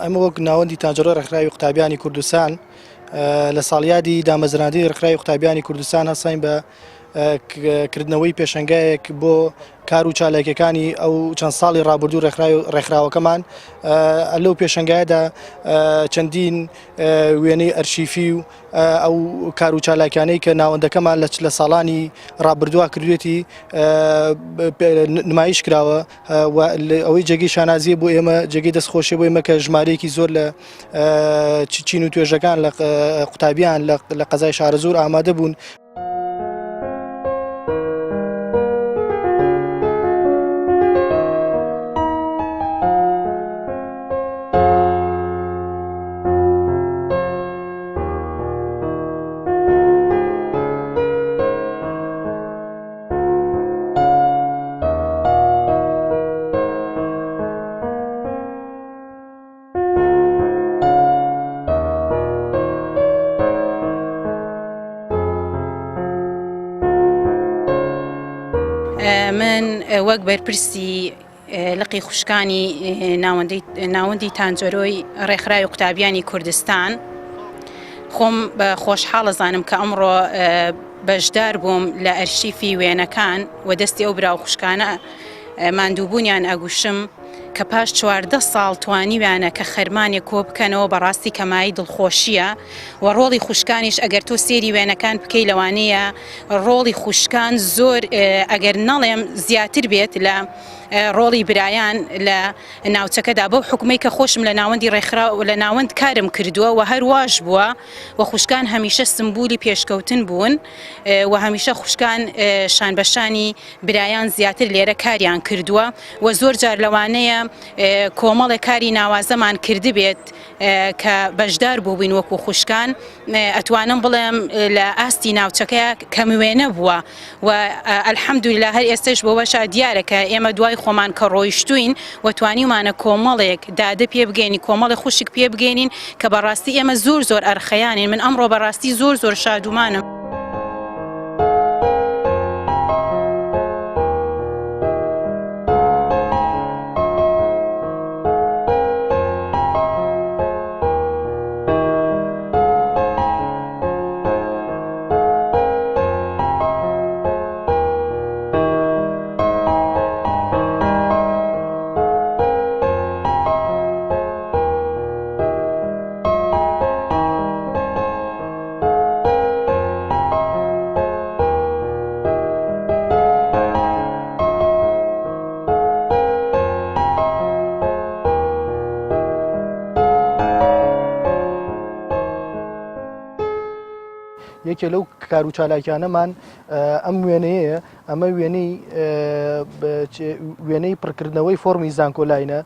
ئەمە وەک ناوەندی تاجڕۆ ڕێکخراوی قوتابیانی کوردستان لە ساڵیادی دامەزراندنی ڕێکخراوی قوتابیانی کوردستان هەستین بە کردنەوەی پێشەنگایەک بۆ کار و چالاکیەکانی ئەو چەند ساڵی ڕابردوو ڕێکخراوەکەمان لەو پێشەنگایەدا چەندین وێنەی ئەرشیفی و ئەو کار و چالاکیانەی کە ناوەندەکەمان لە ساڵانی ڕابردووە کردوێتی نمایش کراوە و ئەوەی جێگەی شانازیە بۆ ئێمە جێگەی دەستخۆشی بۆ ئێمە کە ژمارەیەکی زۆر لە چین و توێژەکان لە قوتابیان لە قەزای شارەزۆر ئامادە بوون. من وەک بەرپرسی لقی خوشکانی ناوەندی تانجۆرۆی ڕێکخراوی قوتابیانی کوردستان خۆم بە خۆشحاڵ ئەزانم کە ئەمڕۆ بەشدار بووم لە ئەرشیفی وێنەکان و دەستی ئەو براو خوشکانە ماندووبوونیان ئەگوشم کە پاش 14 ساڵ توانیویانە کە خەرمانێک کۆ بکەنەوە بەڕاستی کەمایی دڵخۆشیە و ڕۆڵی خوشکانیش ئەگەر تۆ سێری وێنەکان بکەی لەوانەیە ڕۆڵی خوشکان زۆر ئەگەر نەڵێم زیاتر بێت لە ڕۆڵی برایان لە ناوچەکەدا بەو حکومەی کە خۆشم لە ناوەندی ڕێکخراو و لە ناوەند کارم کردووە و هەرواش بووە و خوشکان هەمیشە سمبولی پێشکەوتن بوون و هەمیشە خوشکان شان بەشانی برایان زیاتر لێرە کاریان کردووە و زۆر جار لەوانەیە کۆمەڵێک کاری ناوازەمان کردی بێت کە بەشدار بووبووین وەکو خوشکان ئەتوانم بڵێم لە ئاستی ناوچەکەیە کەموێنە بووە و ئەلحەمدولیلا هەر ئێستش بۆ بەشە دیارە کە ئێمە دوای خۆمان کە ڕۆیشتوین و توانیمانە کۆمەڵێک دادە پێ بگەینی کۆمەڵی خوشک پێ بگەینین کە بەڕاستی ئێمە زۆر ئەرخەیانین. من ئەمڕۆ بەڕاستی زۆر شادومانم. یەکێ لەو کار و چالاکیانەمان ئەم وێنەیە ئەمە وێنەی پڕکردنەوەی فۆرمی زانکۆلاینە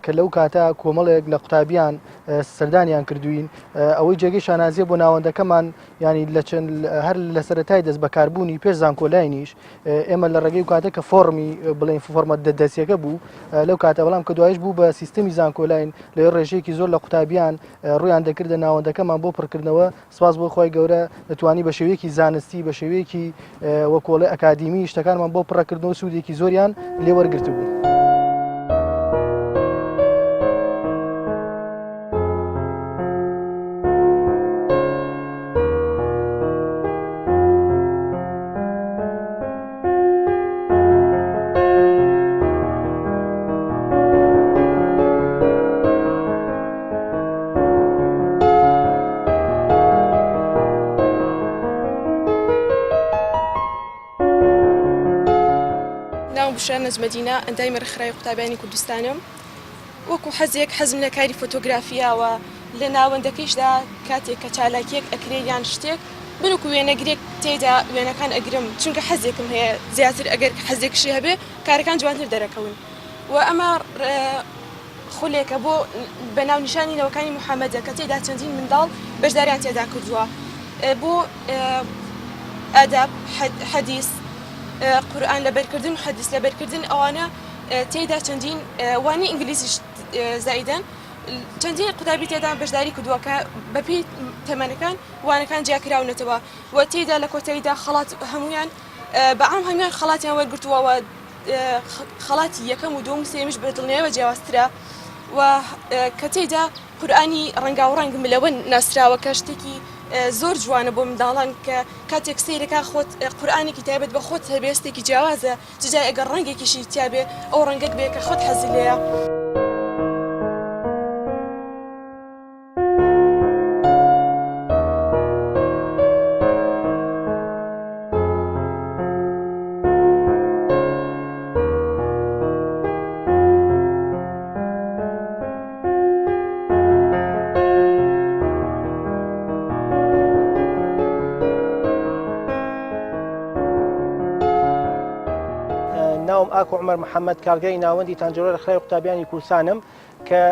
کە لەو کاتە کۆمەڵێک لە قوتابیان سەردانیان کردوین ئەوەی جێگەی شانازیە بۆ ناوەندەکەمان ینی هەر لە سەرەتای دەست بەکاربوونی پێش زانکۆلاینیش ئێمە لە ڕێگەی کاتە کە فۆرمی بڵێن فۆرمە دەستیەکە بوو لەو کاتە بەڵام کە دوایش بوو بە سیستەمی زانکۆلاین لە ڕێژەیەکی زۆر لە قوتابیان ڕویان دەکردە ناوەندەکەمان بۆ پڕکردنەوە سپاس بۆ خۆی گەورە دەتوانی بە شێوەیەکی زانستی بە شێوەیەکی وەکۆڵی ئەکادیمی شتەکانمان بۆ پڕەکردنەوە سوودێکی زۆریان لێوەرگرتبوو. نەجمەدینە ئەندای ڕێکخراوی قوتابیانی کوردستانم وەکو حەزێک حەزم لە کاری فۆتۆگرافیاوە لە ناوەندەکەیشدا کاتێک کە چالاکیەک ئەکرێ یان شتێک بنووکو وێنەگرێک تێدا وێنەکان ئەگرم چونکە حەزێکم هەیە زیاتر ئەگەر حەزێکشی هەبێ کارەکان جوانتر دەرەکەون و ئەمە خولێکە بۆ بەناونیشانی نەوەکانی محەممەدە کە تێدا چەندین منداڵ بەشداریان تێدا کردووە بۆ ئاداب حەدیث قورئان لەبەرکردن و حەدیث لەبەرکردن ئەوانە تێدا چەندین وانی ئینگلیزیش زائیدەن چەندین قوتابی تێدا بەشداری کردووە کە بەپێی تەمەنەکان وانەکان جیاکراونەتەوە و تێدا لە کۆتاییدا خەڵات هەمویان بەعام هەمویان خەڵاتیان وەرگرتووە و خەڵاتی یەکەم و دووەم و سێمیش بەدڵنیاییەوە جیاوازترە و کە تێدا قورئانی ڕەنگاوڕەنگ ملەوە ناسراوە کە شتێکی زۆر جوانە بۆ منداڵان کە کاتێک سیرەکە خۆت قورئانێکی تایبەت بە خۆت هەبێستێکی جیاوازە جای ئەگەر ڕەنگێکیشی تیابێ ئەو ڕەنگەک بێ کە خۆت حەزی لێیە. ناوم ئاکۆ عومەر محەممەد کارگەری ناوەندی تانجەرۆ لە خێرای قوتابیانی کوردستانم کە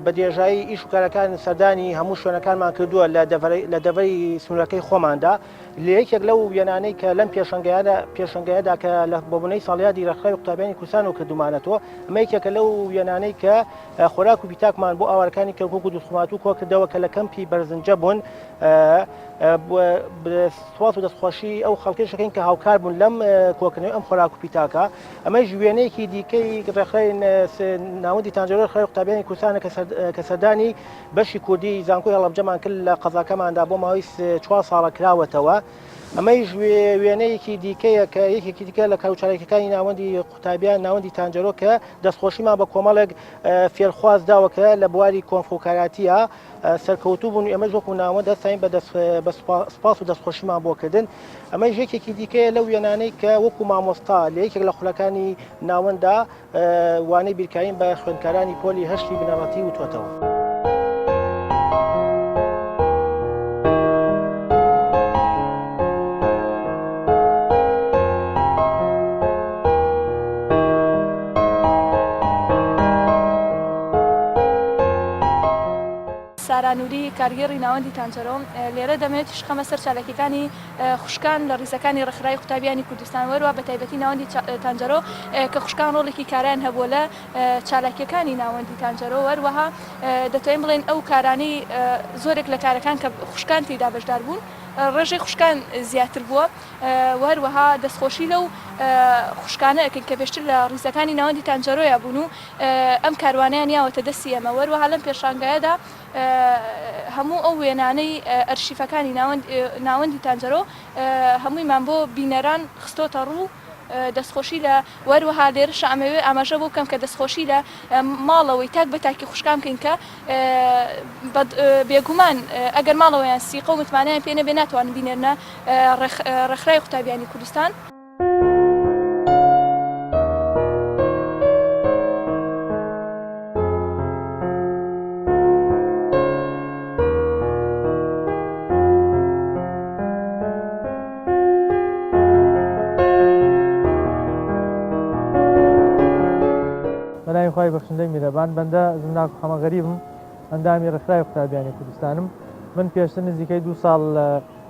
بە دێژایی ئیش و کارەکان سەردانی هەموو شوێنەکانمان کردووە لە دەڤەری سنوورەکەی خۆماندا لە یەکێک لەو وێنانەی کە لەم پێشەنگەیەدا کە لە بۆبوونەی ساڵیادی لە خێرای قوتابیانی کوردستان و کردومانەتەوە ئەمە یەکێکە لەو وێنانەی کە خۆراک و پیتاکمان بۆ ئاوارەکانی کەرکووک و دووسڵات و کۆ کردەوە کە لە کەمپی بەرزنجە بوون سوات و دەستخۆشی ئەو خەڵکیشەکەین کە هاوکار بوون لەم کۆکردنەوەی ئەم خۆراک و پیتاکە ئەمەش وێنەیەکی دیکەی ڕێکخراوی ناوەندی تانجەرۆ خێرای قوتابیانی کوردستانە کە سەردانی بەشی کوردی زانکۆی هەڵەبجەمان کرد لە قەزاکەماندا بۆ ماوەی 4 ساڵە کراوەتەوە. ئەمەیش وێنەیەکی دیکەیە کە یەکێکی دیکە لە کاروچارێکەکانی ناوەندی قوتابیان ناوەندی تانجەرۆ کە دەستخۆشیمان بە کۆمەڵێک فێرخواز داوەکە لە بواری کۆنفۆکاراتیە سەرکەوتوو بوون ئەمە وەکو ناوەند دەستین بە سپاس و دەستخۆشیمان بۆ کردن. ئەمە یەکێکی دیکەیە لەو وێنانەی کە وەکو مامۆستا لە یەکێک لە خولەکانی ناوەندا وانەی بیرکارین بە خوێندکارانی پۆلی هەشتی بنەڕەتی وتوەتەوە. سارانووری کارگەری ناوەندی تانجەرۆ لێرە دەمێت شخەمە سەر چالاکیەکانی خوشکان لە ڕیزەکانی ڕێکخراوی قوتابیانی کوردستان وەروە بە تایبەتی ناوەندی تانجەرۆ کە خوشکان ڕۆڵێکی کاران هەبووە لە چالاکیەکانی ناوەندی تانجەرۆ وەروەها دەتوانین بڵێن ئەو کارانەی زۆرێک لە کارەکان کە خوشکان تێدا بەشدار بوون ڕێژەی خوشکان زیاتر بووە وەروەها دەستخۆشی لەو خوشکانەکەن کە پێشتر لە ڕیزەکانی ناوەندی تانجەرۆیە بوون و ئەم کاروانیان یاوەتە دەستی ئەمە وەروەها لەم پێشانگایەدا هەموو ئەو وێنانەی ئەرشیفەکانی ناوەندی تانجەرۆ هەموویمان بۆ بینەران خستۆتە ڕوو دەستخۆشی لە وەروەها لێرەش ئەمەوێ ئاماژە بۆ بکەم کە دەستخۆشی لە ماڵەوەی تاک بە تاکی خوشکان بکەین کە بێگومان ئەگەر ماڵەوەیان سیقە و متمانیان پێ نەبێ ناتوانن بینێرنە ڕێکخراوی قوتابیانی کوردستان. بەلای خۆی بەخشندەی میرەبان بەندە زمناک و خەمە غەریبم ئەندامی ڕێکخراوی قوتابیانی کوردستانم. من پێشتر نزیکەی 2 ساڵ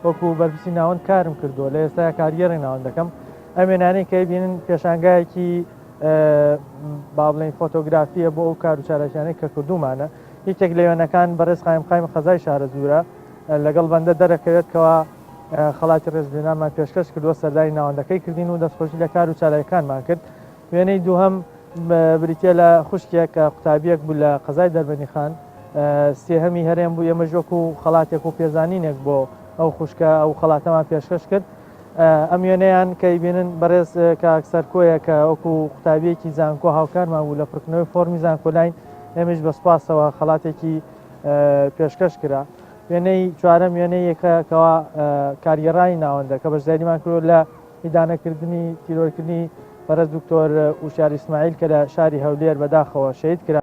وەکو بەرپرسی ناوەند کارم کردووە لە ئێستا کارگەڕی ناوەند دەکەم. ئەم وێنانەی کە بینن پێشانگایەکی با بڵێن فۆتۆگرافیە بۆ ئەو کار و چارەکانەی کە کردومانە. یەکێک لە وێنەکان بەڕێز قایم خەزای شارە زوورە لەگەڵ بەندە دەرەکەوێتکەوە خەڵاتی ڕێزبێنانمان پێشکەش کردووە سەردانی ناوەندەکەی کردین و دەستخۆشی لە کار و چارەکانمان کرد. وێنەی دووهەم بریتە لە خوشکێک قوتابیەک بوو لە قەزای دەربەنی خان سێهەمی هەرێم بوو ئێمە ژۆک و خەڵاتێک و پێزانینێک بۆ ئەو خوشکە ئەو خەڵاتەمان پێشکەش کرد. ئەم وێنەیان کە بینن بەڕێز کاکسەرکۆیە کە ئەوکو قوتابیەکی زانکۆ هاوکارمان بوو لە پڕکردنەوەی فۆرمی زانکۆلاین ئێمەش بە سوپاسەوە خەڵاتێکی پێشکەش کرا. وێنەی چوارەم وێنەیەکەوە کارگەڕانی ناوەندە کە بەشداریمان کردو لە هیدانەکردنی تیرۆرکردنی بەڕێز دکتۆر وشار ئیسماعیل کە لە شاری هەولێر بەداخەوە شەهید کرا.